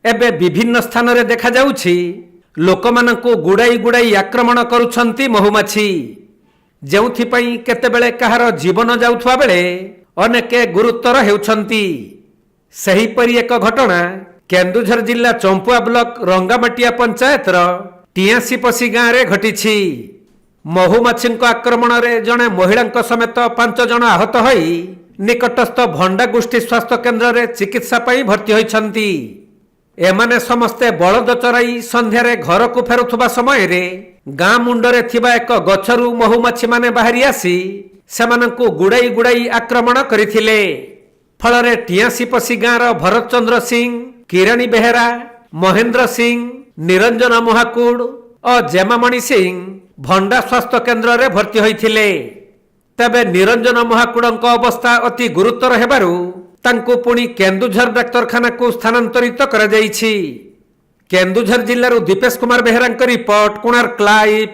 एबे विभिन्न स्थान रे देखा जाउछि लोकमानंकु गुड़ाई गुड़ाई आक्रमण करुछंती महुमाछी जेउथिपई केतेबेले कहार जीवन जाउथुवा बेले अनेके गुरुतर हेउछंती। सेहीपरि एक घटना केन्दुझर जिला चंपुआ ब्लॉक रंगामाटिया पंचायतर टियासीपसी गाँव रे घटिछि। महुमाछीଙ୍କ आक्रमण रे जणे महिला समेत 5 जन आहत होई निकटस्थ भंडा गोष्ठी स्वास्थ्य केन्द्र रे चिकित्सा पई भर्ती होइछंती। एमाने समस्ते बलद चराई संध्यारे घर को फेरुथुबा समय रे गाँ मुंडरे थिबा एक गछरु महुमाछी माने बाहरी आसी सेमानंकु गुड़ाई गुड़ाई आक्रमण करिथिले। फलरे टियासीपसी गाँर भरत चंद्र सिंह, किराणी बेहेरा, महेंद्र सिंह, निरंजन महाकुड़ और जेमामणि सिंह भंडा स्वास्थ्य केन्द्र रे भर्ती होइथिले। तबे निरंजन महाकुड़ଙ୍କ अवस्था अति गुरुतर हेबारु तांको पुणी केन्दुझर डाक्तरखाना को स्थानांतरित करा जाइछि। केन्दुझर जिल्लारु दीपेश कुमार बेहेरांक रिपोर्ट, कोणार्क लाइव।